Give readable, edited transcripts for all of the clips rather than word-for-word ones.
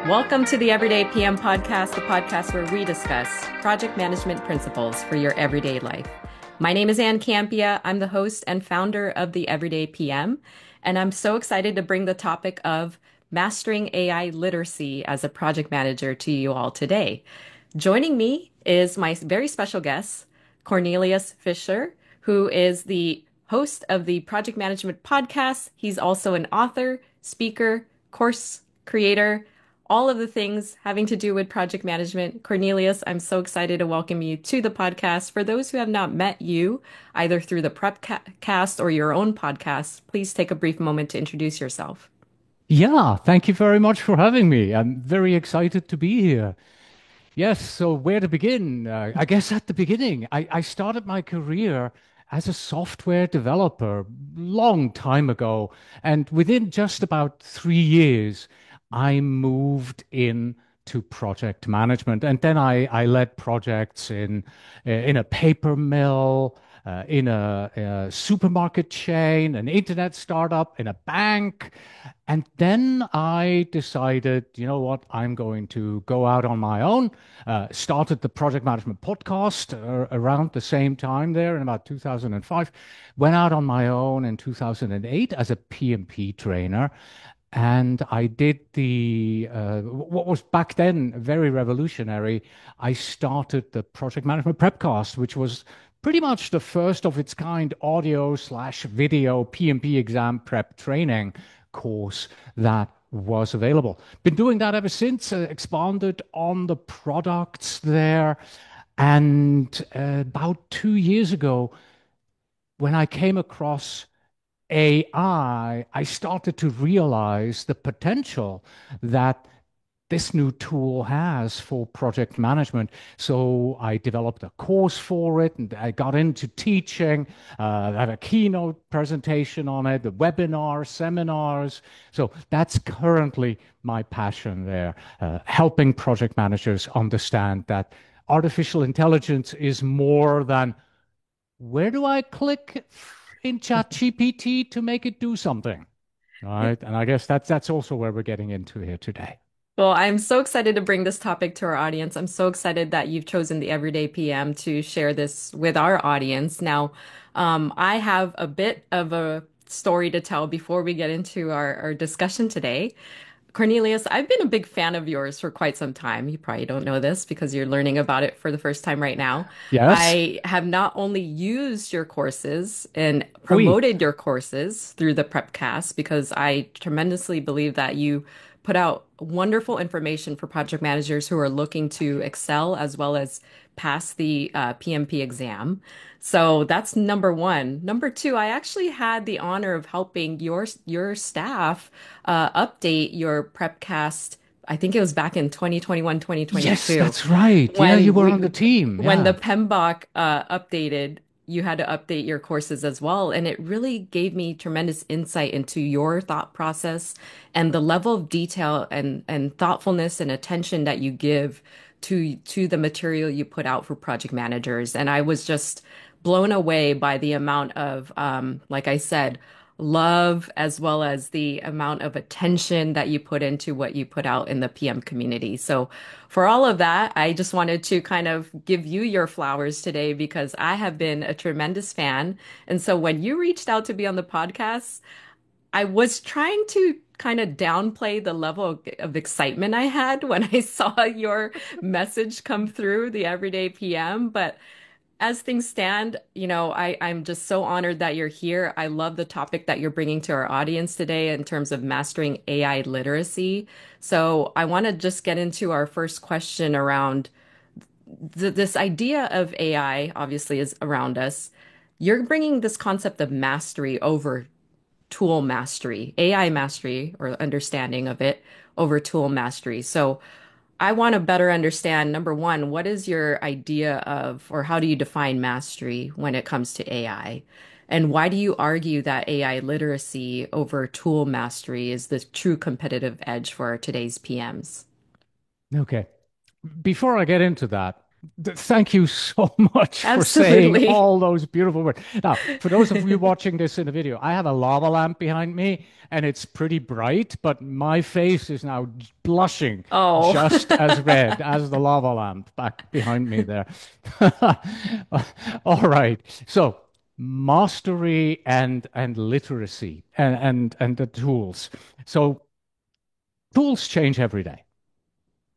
Welcome to the Everyday PM podcast, the podcast where we discuss project management principles for your everyday life. My name is Ann Campia. I'm the host and founder of the Everyday PM, and I'm so excited to bring the topic of mastering AI literacy as a project manager to you all today. Joining me is my very special guest, Cornelius Fischer, who is the host of the Project Management Podcast. He's also an author, speaker, course creator, all of the things having to do with project management. Cornelius, I'm so excited to welcome you to the podcast. For those who have not met you, either through the Prepcast or your own podcast, please take a brief moment to introduce yourself. Yeah, thank you very much for having me. I'm very excited to be here. Yes, so where to begin? I guess at the beginning. I started my career as a software developer long time ago, and within just about 3 years, I moved in to project management, and then I led projects in a paper mill, in a supermarket chain, an internet startup, in a bank. And then I decided, you know what, I'm going to go out on my own. Started the project management podcast around the same time there in about 2005. Went out on my own in 2008 as a PMP trainer. And I did what was back then very revolutionary. I started the Project Management Prepcast, which was pretty much the first of its kind audio/video PMP exam prep training course that was available. Been doing that ever since, expanded on the products there. And about 2 years ago, when I came across AI, I started to realize the potential that this new tool has for project management. So I developed a course for it and I got into teaching. I had a keynote presentation on it, the webinars, seminars. So that's currently my passion there, helping project managers understand that artificial intelligence is more than where do I click in ChatGPT to make it do something? All right. And I guess that's also where we're getting into here today. Well, I'm so excited to bring this topic to our audience. I'm so excited that you've chosen the Everyday PM to share this with our audience. Now, I have a bit of a story to tell before we get into our discussion today. Cornelius, I've been a big fan of yours for quite some time. You probably don't know this because you're learning about it for the first time right now. Yes. I have not only used your courses and Oui. promoted your courses through the Prepcast because I tremendously believe that you put out wonderful information for project managers who are looking to excel as well as pass the PMP exam. So that's number one. Number two, I actually had the honor of helping your staff update your Prepcast. I think it was back in 2021, Yes, 2022, that's right. Yeah, you when were on the team. when the Yeah. PMBOK updated, you had to update your courses as well. And it really gave me tremendous insight into your thought process and the level of detail and thoughtfulness and attention that you give to the material you put out for project managers. And I was just blown away by the amount of, like I said, love as well as the amount of attention that you put into what you put out in the PM community. So for all of that, I just wanted to kind of give you your flowers today because I have been a tremendous fan. And so when you reached out to be on the podcast, I was trying to kind of downplay the level of excitement I had when I saw your message come through the Everyday PM. But as things stand, I'm just so honored that you're here. I love the topic that you're bringing to our audience today in terms of mastering AI literacy. So I want to just get into our first question around this idea of AI, obviously, is around us. You're bringing this concept of mastery over tool mastery, AI mastery or understanding of it over tool mastery. So I want to better understand, number one, what is your idea of, or how do you define mastery when it comes to AI? And why do you argue that AI literacy over tool mastery is the true competitive edge for today's PMs? Okay. Before I get into that, Thank you so much for saying Absolutely. all those beautiful words. Now, for those of you watching this in the video, I have a lava lamp behind me and it's pretty bright, but my face is now blushing Oh. just as red as the lava lamp back behind me there. All right. So, mastery and literacy and the tools. So, tools change every day.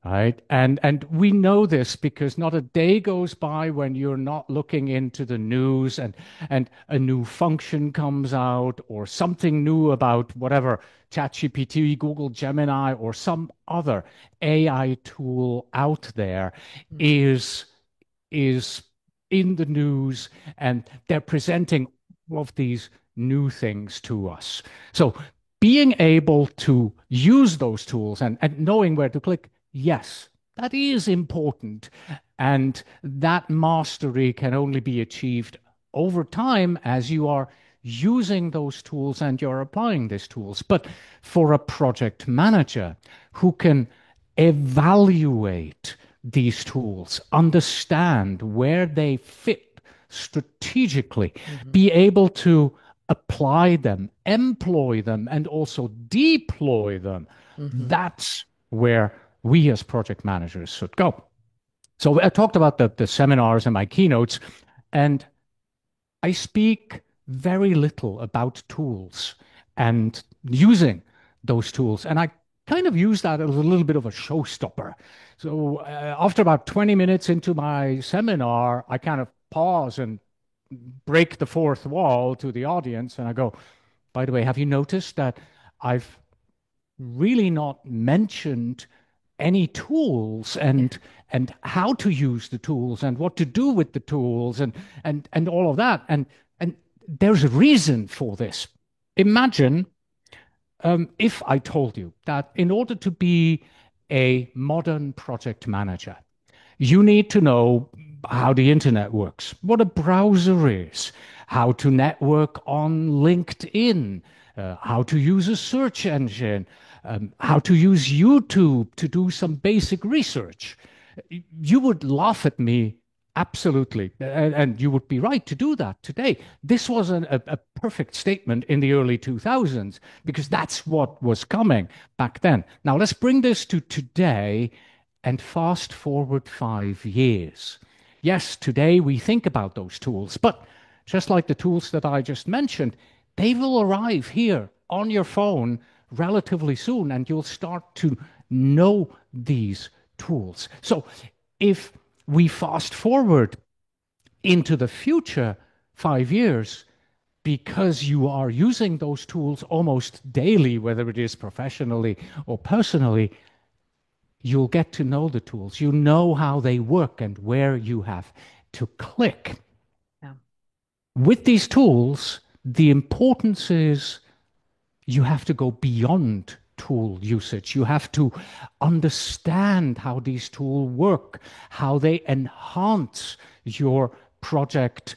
Right. And we know this because not a day goes by when you're not looking into the news and a new function comes out or something new about whatever ChatGPT, Google Gemini, or some other AI tool out there Mhm. is is in the news and they're presenting all of these new things to us. So being able to use those tools and knowing where to click, yes, that is important. And that mastery can only be achieved over time as you are using those tools and you're applying these tools. But for a project manager who can evaluate these tools, understand where they fit strategically, Mhm. be able to apply them, employ them, and also deploy them. Mhm. That's where we as project managers should go. So I talked about the seminars and my keynotes, and I speak very little about tools and using those tools. And I kind of use that as a little bit of a showstopper. So after about 20 minutes into my seminar, I kind of pause and break the fourth wall to the audience. And I go, by the way, have you noticed that I've really not mentioned any tools Yeah. and how to use the tools and what to do with the tools and all of that and there's a reason for this. Imagine if I told you that in order to be a modern project manager, you need to know how the internet works, what a browser is, how to network on LinkedIn, how to use a search engine, how to use YouTube to do some basic research. You would laugh at me absolutely, and you would be right to do that today. This was a perfect statement in the early 2000s because that's what was coming back then. Now, let's bring this to today and fast forward 5 years. Yes, today we think about those tools, but just like the tools that I just mentioned, they will arrive here on your phone relatively soon, and you'll start to know these tools. So if we fast forward into the future 5 years, because you are using those tools almost daily, whether it is professionally or personally, you'll get to know the tools. You know how they work and where you have to click. Yeah. With these tools, the importance is you have to go beyond tool usage. You have to understand how these tools work, how they enhance your project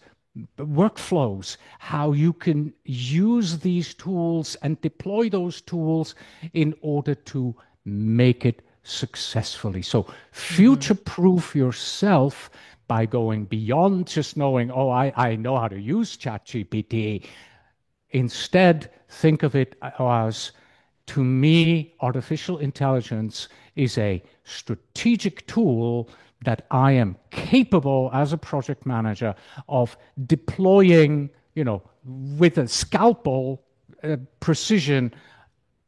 workflows, how you can use these tools and deploy those tools in order to make it successfully. So, Mhm. future proof yourself by going beyond just knowing, oh, I know how to use ChatGPT. Instead, think of it as to me, artificial intelligence is a strategic tool that I am capable as a project manager of deploying, with a scalpel precision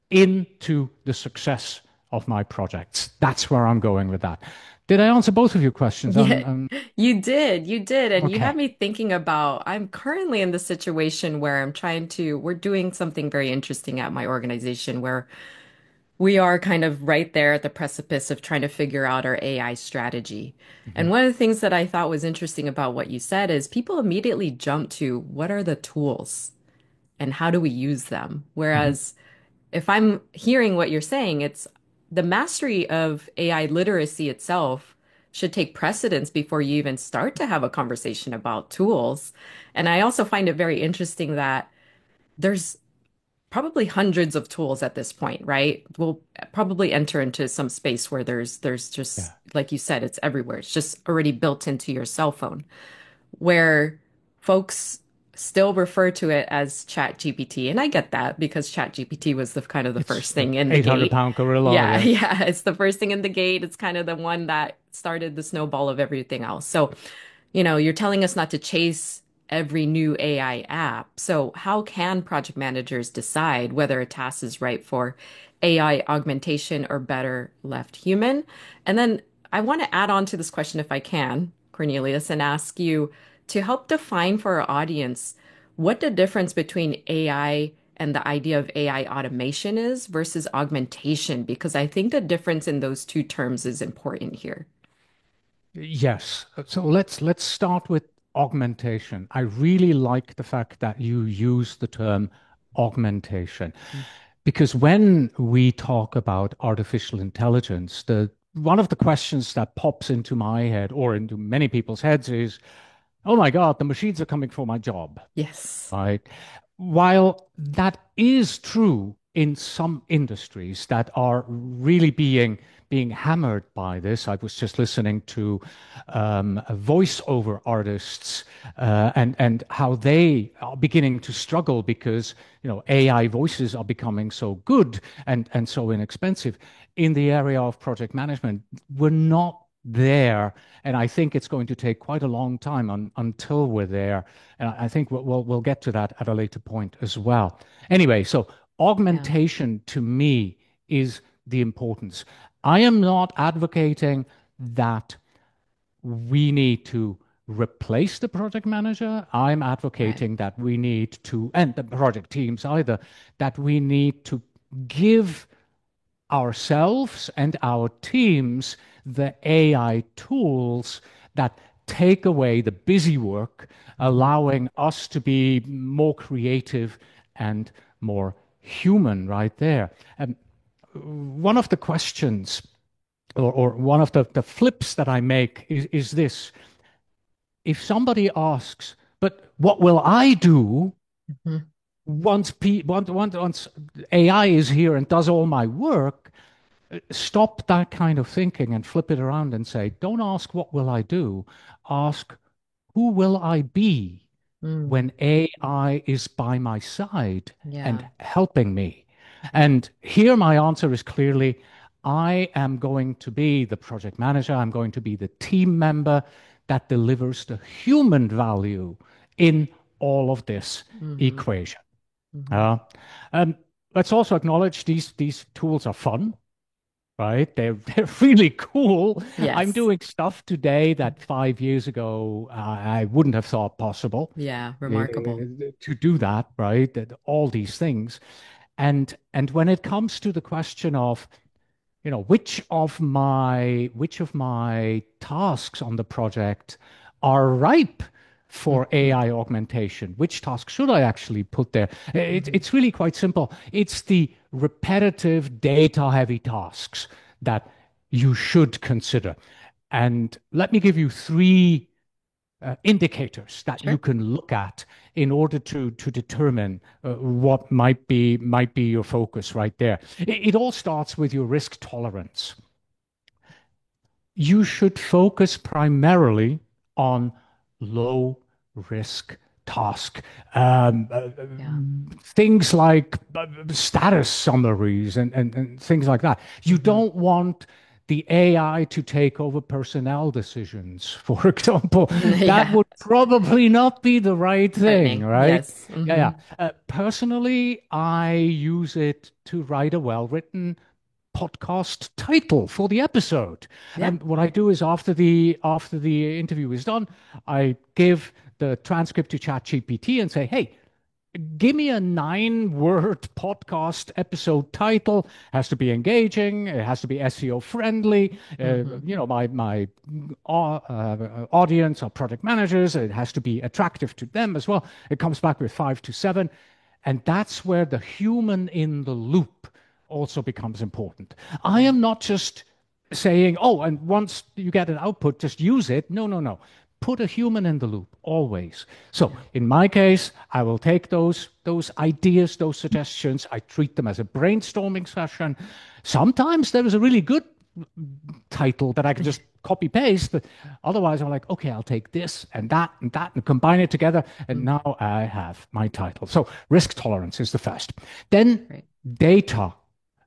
into the success of my projects. That's where I'm going with that. Did I answer both of your questions? Yeah, you did. You did. And you had Okay. me thinking about, I'm currently in the situation where we're doing something very interesting at my organization where we are kind of right there at the precipice of trying to figure out our AI strategy. Mhm, And one of the things that I thought was interesting about what you said is people immediately jump to what are the tools and how do we use them? mhm. Whereas if I'm hearing what you're saying, it's the mastery of AI literacy itself should take precedence before you even start to have a conversation about tools. And I also find it very interesting that there's probably hundreds of tools at this point, right? We'll probably enter into some space where there's just, Yeah. like you said, it's everywhere. It's just already built into your cell phone, where folks still refer to it as Chat GPT. And I get that because Chat GPT was the kind of the It's first the thing in the 800 gate. pound gorilla. Yeah, Yes. yeah, it's the first thing in the gate. It's kind of the one that started the snowball of everything else. So, you're telling us not to chase every new AI app. So, how can project managers decide whether a task is right for AI augmentation or better left human? And then I want to add on to this question, if I can, Cornelius, and ask you to help define for our audience what the difference between AI and the idea of AI automation is versus augmentation, because I think the difference in those two terms is important here. Yes. So let's start with augmentation. I really like the fact that you use the term augmentation because when we talk about artificial intelligence, the one of the questions that pops into my head or into many people's heads is, oh my God, the machines are coming for my job, Yes. right? While that is true in some industries that are really being hammered by this, I was just listening to voiceover artists and how they are beginning to struggle because AI voices are becoming so good and so inexpensive. In the area of project management, we're not there, and I think it's going to take quite a long time until we're there. And I think we'll get to that at a later point as well. Anyway, so Yeah. augmentation to me is the importance. I am not advocating that we need to replace the project manager. I'm Right. advocating that we need to, and the project teams either, that we need to give ourselves and our teams the AI tools that take away the busy work, Mhm. allowing us to be more creative and more human right there. And one of the questions or one of the flips that I make is this. If somebody asks, but what will I do Mhm. once AI is here and does all my work? Stop that kind of thinking and flip it around and say, don't ask, what will I do? Ask, who will I be Mm. when AI is by my side and Yeah. helping me? Mhm. And here my answer is clearly, I am going to be the project manager. I'm going to be the team member that delivers the human value in all of this Mhm. equation. Mhm. Uh, and let's also acknowledge these tools are fun, right? They're really cool. I'm Yes. doing stuff today that 5 years ago I wouldn't have thought possible Yeah. Remarkable. to do that, right? All these things, and when it comes to the question of which of my tasks on the project are ripe for Mhm. AI augmentation? Which task should I actually put there? Mhm. It's really quite simple. It's the repetitive, data-heavy tasks that you should consider. And let me give you three indicators that you Sure. can look at in order to determine what might be your focus right there. It all starts with your risk tolerance. You should focus primarily on low risk task. Yeah. Things like status summaries and things like that. You Mhm. don't want the AI to take over personnel decisions, for example. That Yeah. would probably not be the right thing, Frightening. right? Yes. Yeah, yeah. Hmm. Personally, I use it to write a well-written podcast title for the episode. Yeah. And what I do is after the interview is done, I give the transcript to ChatGPT and say, "Hey, give me a 9-word podcast episode title. Has to be engaging. It has to be SEO friendly. Hmm. My audience are product managers. It has to be attractive to them as well." It comes back with 5 to 7, and that's where the human in the loop also becomes important. I Right. am not just saying, "Oh, and once you get an output, just use it." No, no, no. put a human in the loop always. So in my case, I will take those ideas, those suggestions, I treat them as a brainstorming session. Sometimes there is a really good title that I can just copy paste, but otherwise I'm like, okay, I'll take this and that and combine it together, and Mhm. now I have my title. So risk tolerance is the first. Then Right. data,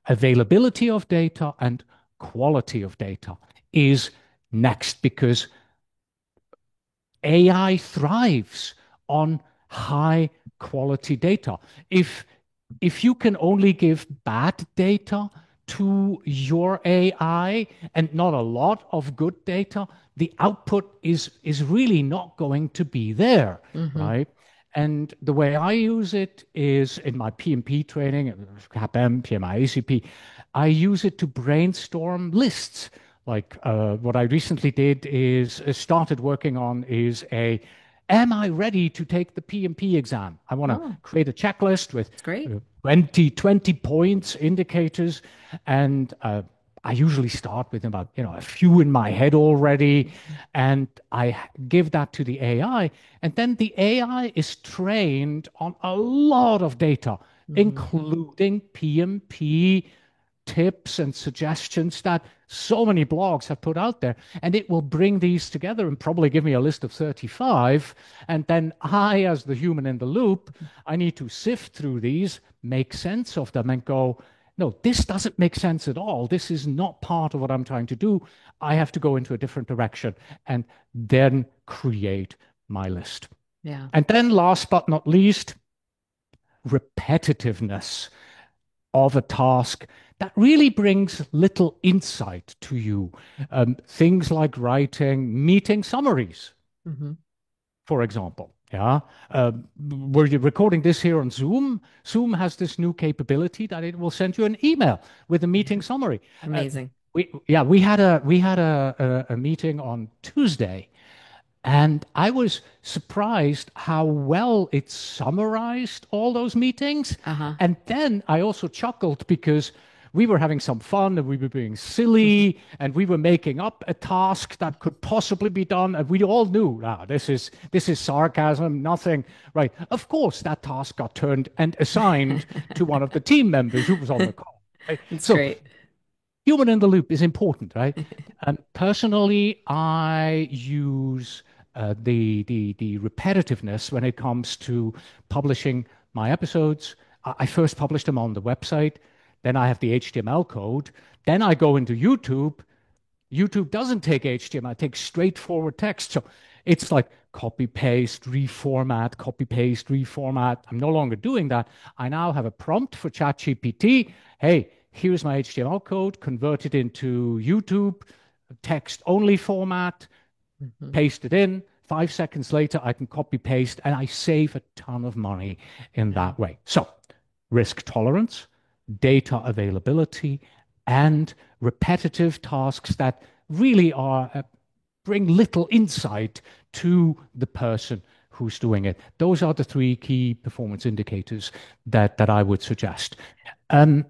availability of data and quality of data is next, because AI thrives on high quality data. If if you can only give bad data to your AI and not a lot of good data, the output is really not going to be there, Hmm. right? And the way I use it is in my PMP training, CAPM, PMI, ACP, I use it to brainstorm lists. Like what I recently did is started working on is am I ready to take the PMP exam? I want to Oh, create a checklist with it's great. 20 points, indicators, and I usually start with about, a few in my head already, and I give that to the AI, and then the AI is trained on a lot of data, Hmm. including PMP tips and suggestions that so many blogs have put out there. And it will bring these together and probably give me a list of 35. And then I, as the human in the loop, I need to sift through these, make sense of them, and go, no, this doesn't make sense at all. This is not part of what I'm trying to do. I have to go into a different direction and then create my list. Yeah. And then, last but not least, repetitiveness of a task that really brings little insight to you. Things like writing meeting summaries, Hmm. for example. Yeah. Were you recording this here on Zoom? Zoom has this new capability that it will send you an email with a meeting summary. Uh, Amazing. we had a meeting on Tuesday, and I was surprised how well it summarized all those meetings. Uh-huh. And then I also chuckled because we were having some fun and we were being silly and we were making up a task that could possibly be done. And we all knew, this is sarcasm, nothing. Right. Of course, that task got turned and assigned to one of the team members who was on the call. Right? It's So great. human in the loop is important, right? Personally, I use the repetitiveness when it comes to publishing my episodes. I first publish them on the website, then I have the HTML code, then I go into YouTube. YouTube doesn't take HTML, it takes straightforward text. So it's like copy paste, reformat, copy paste, reformat. I'm no longer doing that. I now have a prompt for ChatGPT. Hey, here's my HTML code, convert it into YouTube, text only format, Hmm. paste it in. 5 seconds later, I can copy paste and I save a ton of money in Yeah. that way. So, risk tolerance, data availability, and repetitive tasks that really are bring little insight to the person who's doing it. Those are the three key performance indicators that I would suggest. Um,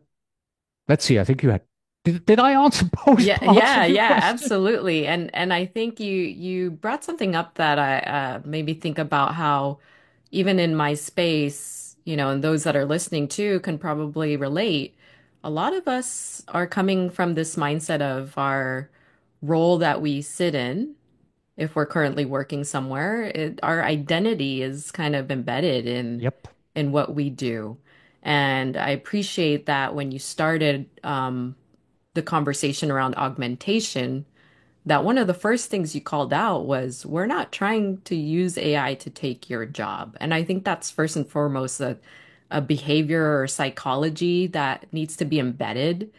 let's see. I think you had. Did I answer both Yeah, parts yeah, of your yeah, question? absolutely. And I think you brought something up that I made me think about how even in my space, and those that are listening too can probably relate. A lot of us are coming from this mindset of our role that we sit in. If we're currently working somewhere, our identity is kind of embedded Yep. in what we do. And I appreciate that when you started the conversation around augmentation, that one of the first things you called out was we're not trying to use AI to take your job. And I think that's first and foremost a behavior or psychology that needs to be embedded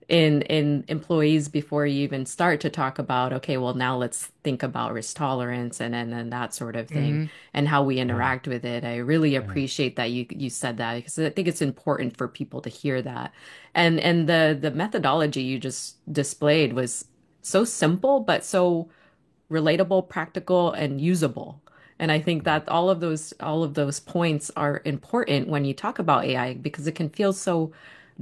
in employees before you even start to talk about, okay, well, now let's think about risk tolerance and that sort of thing Hmm. and how we Yeah. interact with it. I really Yeah. appreciate that you said that because I think it's important for people to hear that. And the methodology you just displayed was so simple, but so relatable, practical, and usable. And I think that all of those points are important when you talk about AI because it can feel so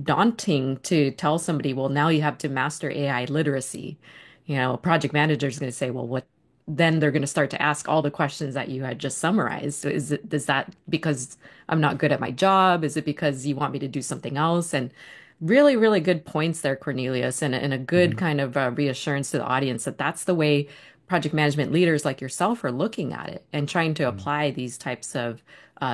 daunting to tell somebody, well, now you have to master AI literacy. A project manager is going to say, well, what? then they're going to start to ask all the questions that you had just summarized. So is that because I'm not good at my job? Is it because you want me to do something else? And really, really good points there, Cornelius, and a good Mhm. kind of reassurance to the audience that that's the way project management leaders like yourself are looking at it and trying to Mhm. apply these types of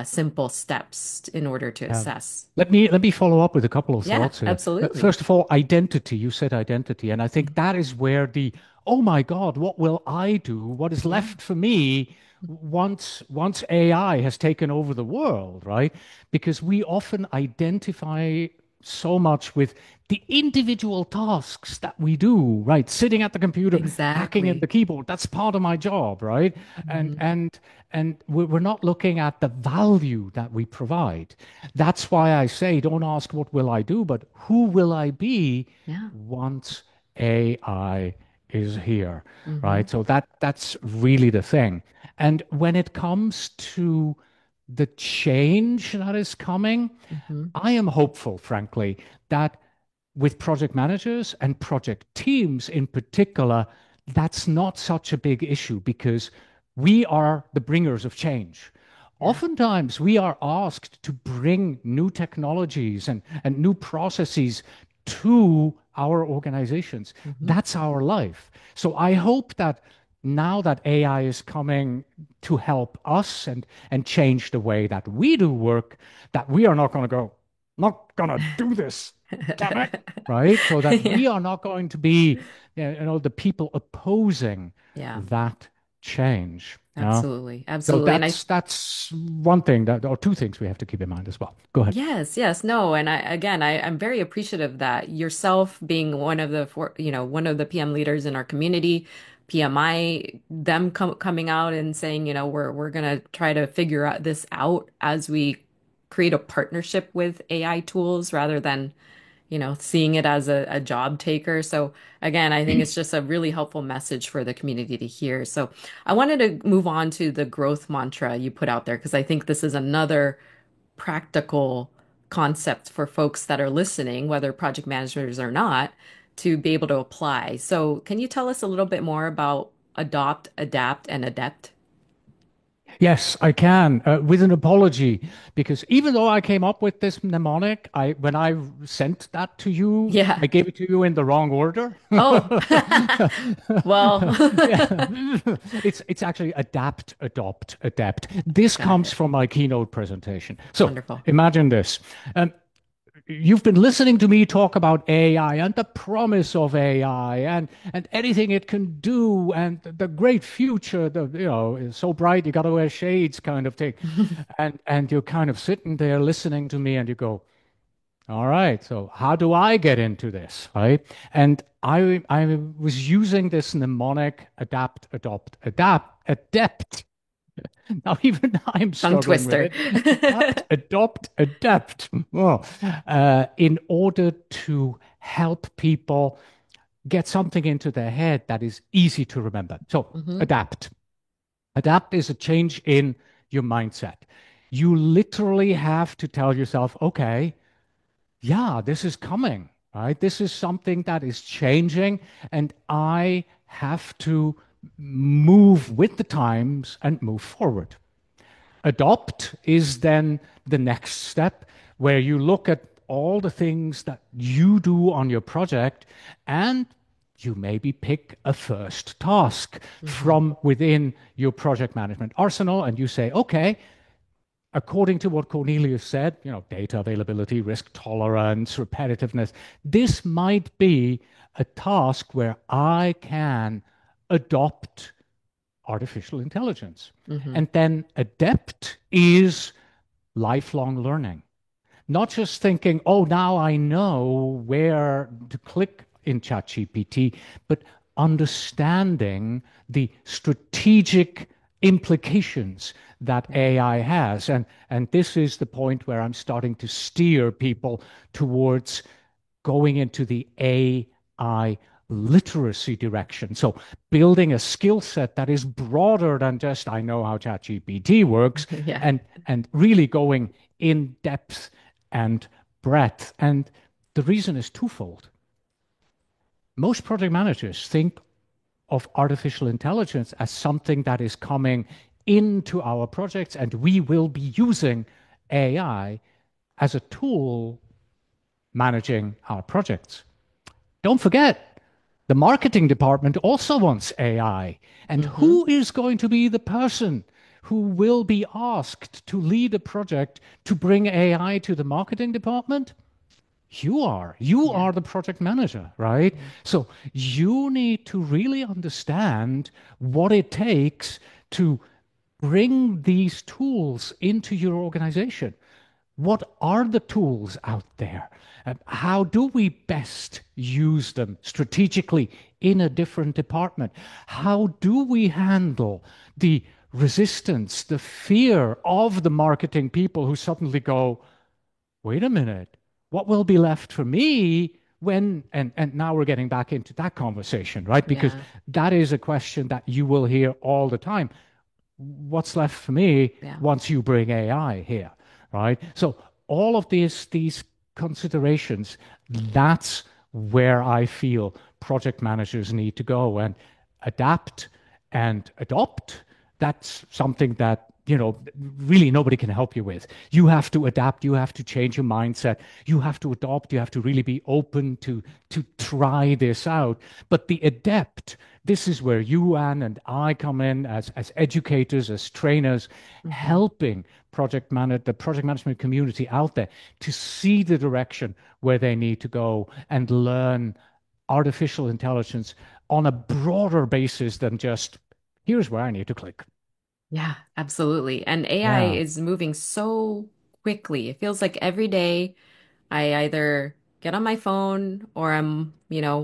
simple steps in order to Yeah. assess. Let me follow up with a couple of Yeah, thoughts here. absolutely. First of all, identity. You said identity, and I think that is where the oh my God, what will I do? What is Yeah. left for me once AI has taken over the world, right? Because we often identify so much with the individual tasks that we do, right? Sitting at the computer, hacking at the Exactly. keyboard, that's part of my job, right? And Mhm. and and we're not looking at the value that we provide. That's why I say, don't ask what will I do, but who will I be Yeah. once AI is here, Hmm. right? So that's really the thing. And when it comes to the change that is coming, Hmm. I am hopeful, frankly, that with project managers and project teams in particular, that's not such a big issue because we are the bringers of change. Yeah. Oftentimes, we are asked to bring new technologies and new processes to our organizations. Hmm. That's our life. So I hope that now that AI is coming to help us and change the way that we do work, that we are not going to go, not going to do this, damn it, right? So that Yeah. we are not going to be, the people opposing Yeah. that change. Yeah. Absolutely. So Absolutely. And I that's one thing that, or two things we have to keep in mind as well. Go ahead. Yes, yes, no, and I'm very appreciative that yourself being one of the one of the PM leaders in our community, PMI, them coming out and saying, we're gonna try to figure out this out as we create a partnership with AI tools rather than, seeing it as a job taker. So again, I think it's just a really helpful message for the community to hear. So I wanted to move on to the growth mantra you put out there because I think this is another practical concept for folks that are listening, whether project managers or not, to be able to apply. So, can you tell us a little bit more about adopt, adapt, and adept? Yes, I can, with an apology, because even though I came up with this mnemonic, when I sent that to you, Yeah. I gave it to you in the wrong order. Oh, well, Yeah. It's actually adapt, adopt, adapt. This got comes it. from my keynote presentation. So Wonderful. imagine this. Um, You've been listening to me talk about AI and the promise of AI and anything it can do and the great future, is so bright you got to wear shades kind of thing. And you're kind of sitting there listening to me and you go, all right, so how do I get into this, right? And I was using this mnemonic adapt, adopt, adapt, adept. Now even I'm Tongue struggling with twister. it. Adapt, adopt, adapt. Well, in order to help people get something into their head that is easy to remember. So Hmm. adapt. Adapt is a change in your mindset. You literally have to tell yourself, okay, yeah, this is coming, right? This is something that is changing, and I have to move with the times and move forward. Adopt is then the next step where you look at all the things that you do on your project and you maybe pick a first task Hmm. from within your project management arsenal and you say, okay, according to what Cornelius said, data availability, risk tolerance, repetitiveness, this might be a task where I can adopt artificial intelligence. Hmm. And then adept is lifelong learning. Not just thinking, oh, now I know where to click in ChatGPT, but understanding the strategic implications that Yeah. AI has. And this is the point where I'm starting to steer people towards going into the AI literacy direction. So building a skill set that is broader than just I know how ChatGPT works Yeah. and really going in depth and breadth. And the reason is twofold. Most project managers think, of artificial intelligence as something that is coming into our projects, and we will be using AI as a tool managing our projects. Don't forget, the marketing department also wants AI. And Hmm. who is going to be the person who will be asked to lead a project to bring AI to the marketing department? You are. You Yeah. are the project manager, right? Yeah. So you need to really understand what it takes to bring these tools into your organization. What are the tools out there? How do we best use them strategically in a different department? How do we handle the resistance, the fear of the marketing people who suddenly go, wait a minute, what will be left for me when, and now we're getting back into that conversation, right? Because Yeah. that is a question that you will hear all the time. What's left for me Yeah. once you bring AI here, right? So all of these considerations, that's where I feel project managers need to go and adapt and adopt. That's something that, really nobody can help you with. You have to adapt, you have to change your mindset, you have to adopt, you have to really be open to try this out. But the adept, this is where you, Anne, and I come in as educators, as trainers, Hmm. helping the project management community out there to see the direction where they need to go and learn artificial intelligence on a broader basis than just here's where I need to click. Yeah, absolutely. And AI Yeah. is moving so quickly. It feels like every day I either get on my phone or I'm,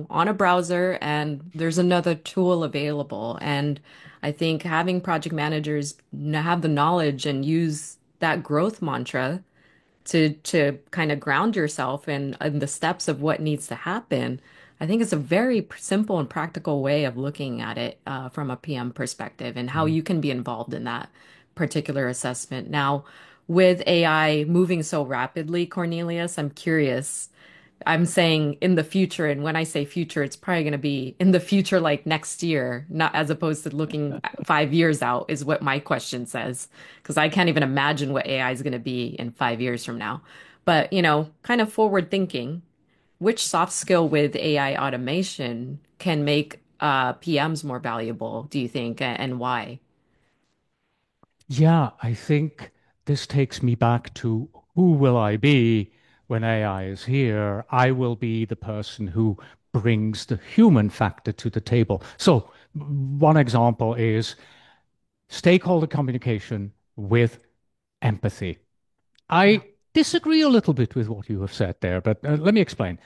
on a browser and there's another tool available. And I think having project managers have the knowledge and use that growth mantra to kind of ground yourself in the steps of what needs to happen. I think it's a very simple and practical way of looking at it from a PM perspective and how Mhm. you can be involved in that particular assessment. Now, with AI moving so rapidly, Cornelius, I'm curious. I'm saying in the future, and when I say future, it's probably going to be in the future, like next year, not as opposed to looking 5 years out, is what my question says. Because I can't even imagine what AI is going to be in 5 years from now. But, kind of forward thinking, which soft skill with AI automation can make PMs more valuable, do you think, and why? Yeah, I think this takes me back to who will I be when AI is here? I will be the person who brings the human factor to the table. So, one example is stakeholder communication with empathy. Yeah. I disagree a little bit with what you have said there, but let me explain.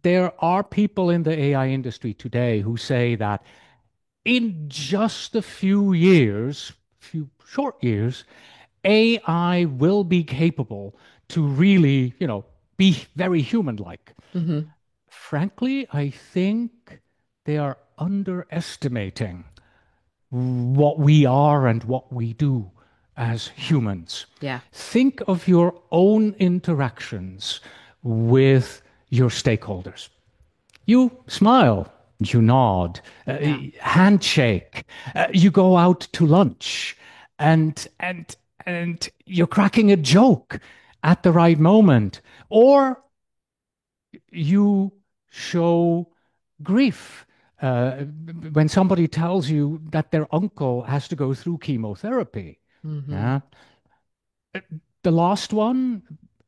There are people in the AI industry today who say that in just a few years, few short years, AI will be capable to really, be very human-like. Hmm. Frankly, I think they are underestimating what we are and what we do as humans. Yeah. Think of your own interactions with your stakeholders. You smile, you nod, Yeah. handshake, you go out to lunch, and you're cracking a joke at the right moment, or you show grief when somebody tells you that their uncle has to go through chemotherapy. Hmm. Yeah. The last one,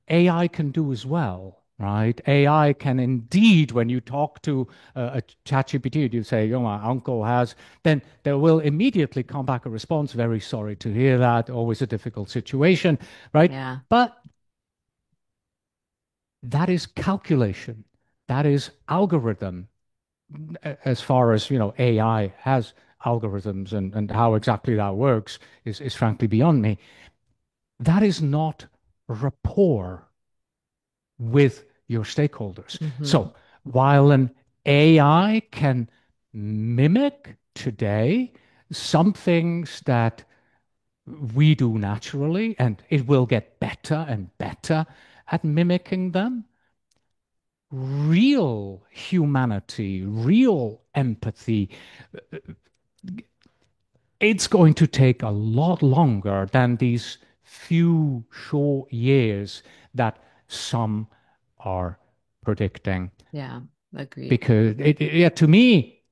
AI can do as well, right? AI can indeed, when you talk to a ChatGPT, you say, my uncle has, then there will immediately come back a response. Very sorry to hear that. Always a difficult situation, right? Yeah. But that is calculation. That is algorithm. As far as, AI has algorithms and how exactly that works is frankly beyond me. That is not rapport with your stakeholders. Hmm. So while an AI can mimic today some things that we do naturally, and it will get better and better at mimicking them, real humanity, real empathy, it's going to take a lot longer than these few short years that some are predicting. Yeah, agreed. Because yeah, to me,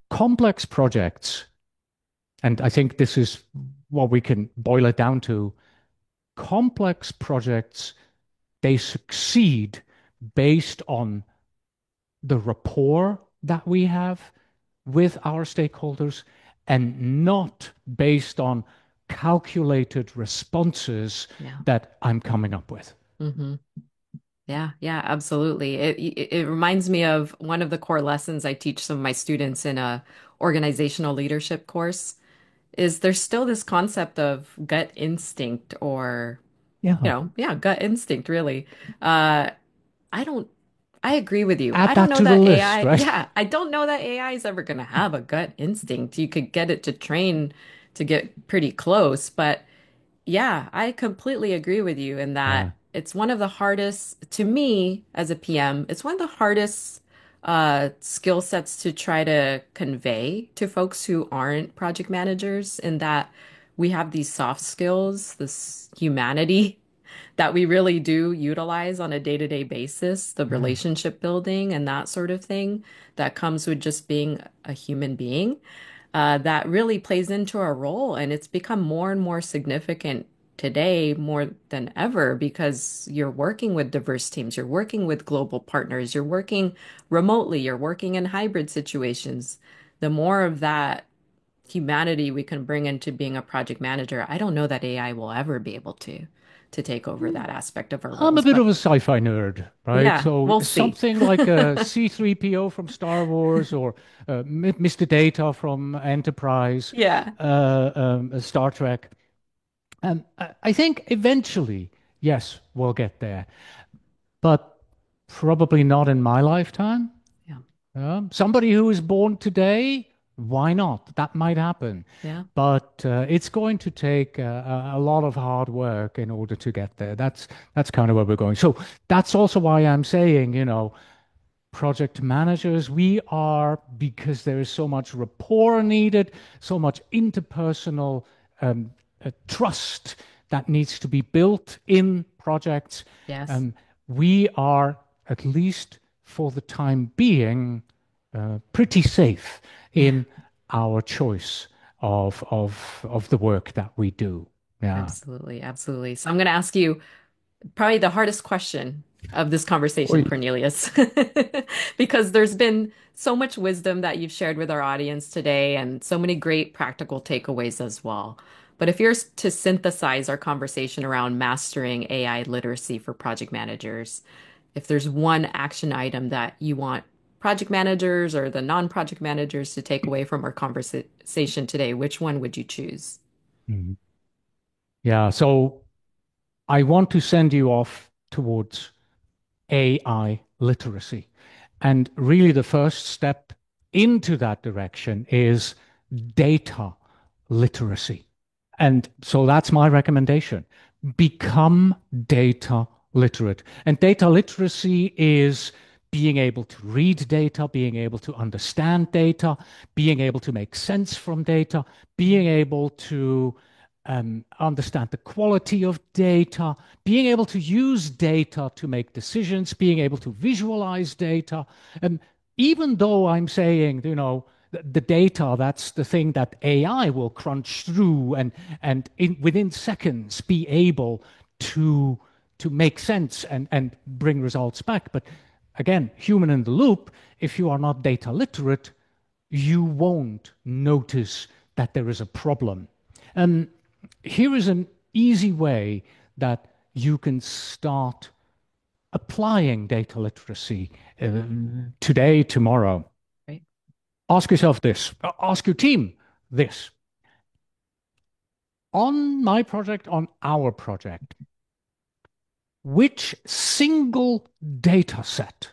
complex projects, and I think this is what we can boil it down to, complex projects, they succeed based on the rapport that we have with our stakeholders and not based on calculated responses Yeah. that I'm coming up with. Hmm. Yeah, yeah, absolutely. It reminds me of one of the core lessons I teach some of my students in a organizational leadership course is there's still this concept of gut instinct or, Yeah. yeah, gut instinct really. Uh, I don't, I agree with you. I Add don't that know to the that list, AI, right? yeah, I don't know that AI is ever going to have a gut instinct. You could get it to train to get pretty close, but yeah, I completely agree with you in that Yeah. it's one of the hardest, to me as a PM, it's one of the hardest skill sets to try to convey to folks who aren't project managers, in that we have these soft skills, this humanity that we really do utilize on a day-to-day basis, the Yeah. relationship building and that sort of thing that comes with just being a human being, that really plays into our role. And it's become more and more significant today more than ever because you're working with diverse teams, you're working with global partners, you're working remotely, you're working in hybrid situations. The more of that humanity we can bring into being a project manager, I don't know that AI will ever be able to take over that aspect of our I'm a roles. bit But of a sci-fi nerd, right? yeah, So we'll see. something like a C-3PO from Star Wars or Mr. Data from Enterprise, Yeah. Star Trek. I think eventually, yes, we'll get there, but probably not in my lifetime. Yeah. Somebody who is born today, why not? That might happen. Yeah. But it's going to take a lot of hard work in order to get there. That's kind of where we're going. So that's also why I'm saying, project managers, we are, because there is so much rapport needed, so much interpersonal um, trust that needs to be built in projects. Yes. Um, we are, at least for the time being, pretty safe Yeah. in our choice of the work that we do. Yeah. Absolutely. Absolutely. So I'm going to ask you probably the hardest question of this conversation, Oi. Cornelius, because there's been so much wisdom that you've shared with our audience today and so many great practical takeaways as well. But if you're to synthesize our conversation around mastering AI literacy for project managers, if there's one action item that you want project managers or the non-project managers to take away from our conversation today, which one would you choose? Mhm. Yeah. So I want to send you off towards AI literacy. And really, the first step into that direction is data literacy. And so that's my recommendation. Become data literate. And data literacy is being able to read data, being able to understand data, being able to make sense from data, being able to understand the quality of data, being able to use data to make decisions, being able to visualize data. And even though I'm saying, the data, that's the thing that AI will crunch through and within seconds be able to make sense and bring results back. But again, human in the loop, if you are not data literate, you won't notice that there is a problem. And here is an easy way that you can start applying data literacy today, tomorrow. Right? Ask yourself this, ask your team this. On my project, on our project, which single data set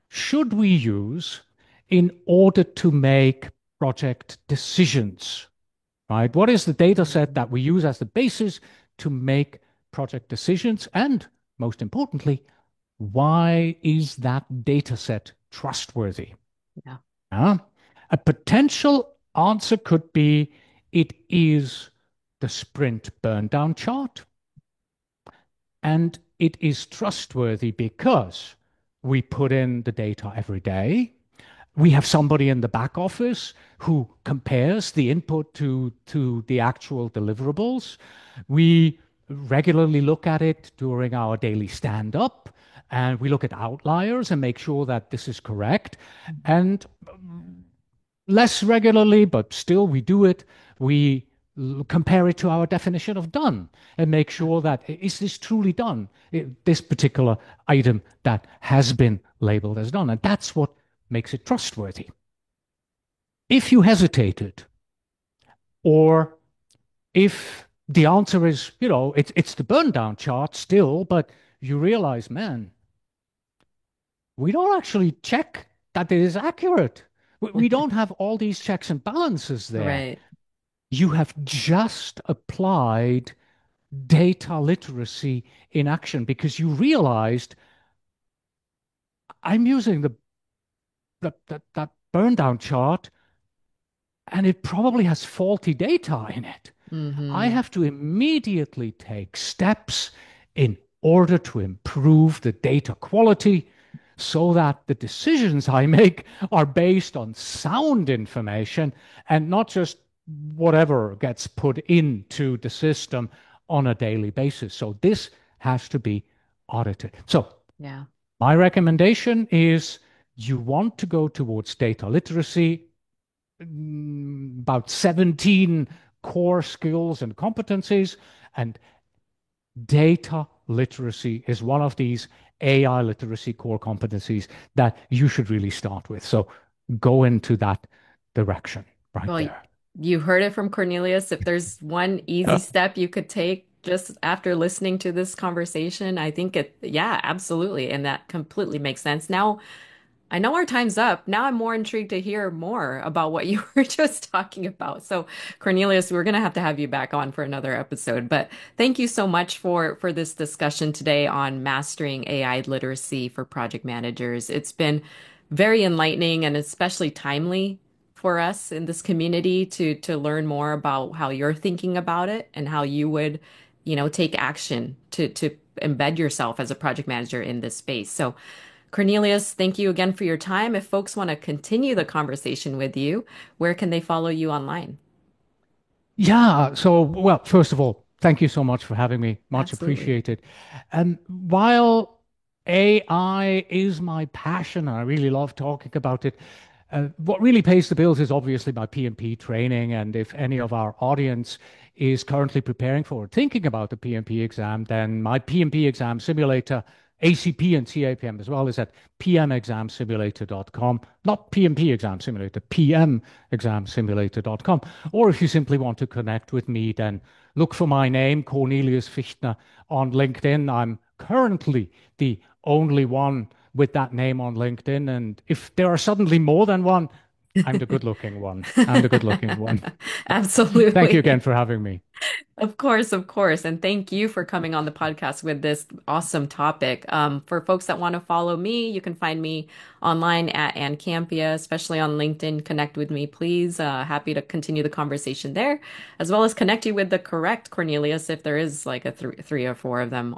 should we use in order to make project decisions? Right? What is the data set Mhm. that we use as the basis to make project decisions? And most importantly, why is that data set trustworthy? Yeah. A potential answer could be it is the sprint burn down chart, and it is trustworthy because we put in the data every day. We have somebody in the back office who compares the input to the actual deliverables. We regularly look at it during our daily stand up, and we look at outliers and make sure that this is correct. And less regularly, but still we do it. We compare it to our definition of done and make sure that is this truly done? This particular item that has been labeled as done. And that's what makes it trustworthy. If you hesitated, or if the answer is, it's the burn down chart still, but you realize, man, we don't actually check that it is accurate. We don't have all these checks and balances there. Right. You have just applied data literacy in action because you realized I'm using that burn down chart and it probably has faulty data in it. I Mm-hmm. have to immediately take steps in order to improve the data quality so that the decisions I make are based on sound information and not just whatever gets put into the system on a daily basis. So this has to be audited. So Yeah. my recommendation is you want to go towards data literacy, about 17 core skills and competencies, and data literacy is one of these AI literacy core competencies that you should really start with. So go into that direction right Well, there. you heard it from Cornelius. If there's one easy Yeah. step you could take just after listening to this conversation, I think yeah, absolutely. And that completely makes sense. Now, I know our time's up. Now I'm more intrigued to hear more about what you were just talking about. So, Cornelius, we're going to have you back on for another episode. But thank you so much for this discussion today on mastering AI literacy for project managers. It's been very enlightening and especially timely for us in this community to learn more about how you're thinking about it and how you would, take action to embed yourself as a project manager in this space. So, Cornelius, thank you again for your time. If folks want to continue the conversation with you, where can they follow you online? Yeah. So, well, first of all, thank you so much for having me. Much Absolutely. appreciated. And while AI is my passion, and I really love talking about it, what really pays the bills is obviously my PMP training. And if any of our audience is currently preparing for or thinking about the PMP exam, then my PMP exam simulator, ACP and CAPM as well, is at pmexamsimulator.com. Not PMP exam simulator, pmexamsimulator.com. Or if you simply want to connect with me, then look for my name, Cornelius Fichtner, on LinkedIn. I'm currently the only one with that name on LinkedIn. And if there are suddenly more than one, I'm the good looking one. I'm the good looking one. Thank you again Absolutely. for having me. Of course, of course. And thank you for coming on the podcast with this awesome topic. For folks that want to follow me, you can find me online at Ann Campia, especially on LinkedIn. Connect with me, please. Happy to continue the conversation there, as well as connect you with the correct Cornelius if there is like a three or four of them.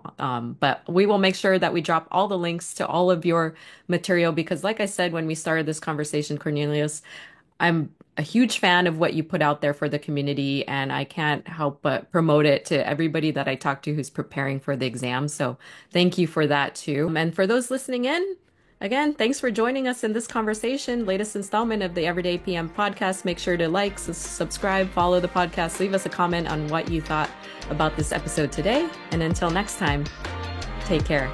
But we will make sure that we drop all the links to all of your material because, like I said when we started this conversation, Cornelius, I'm a huge fan of what you put out there for the community, and I can't help but promote it to everybody that I talk to who's preparing for the exam. So thank you for that too. And for those listening in, again, thanks for joining us in this conversation, latest installment of the Everyday PM podcast. Make sure to like, subscribe, follow the podcast, leave us a comment on what you thought about this episode today. And until next time, take care.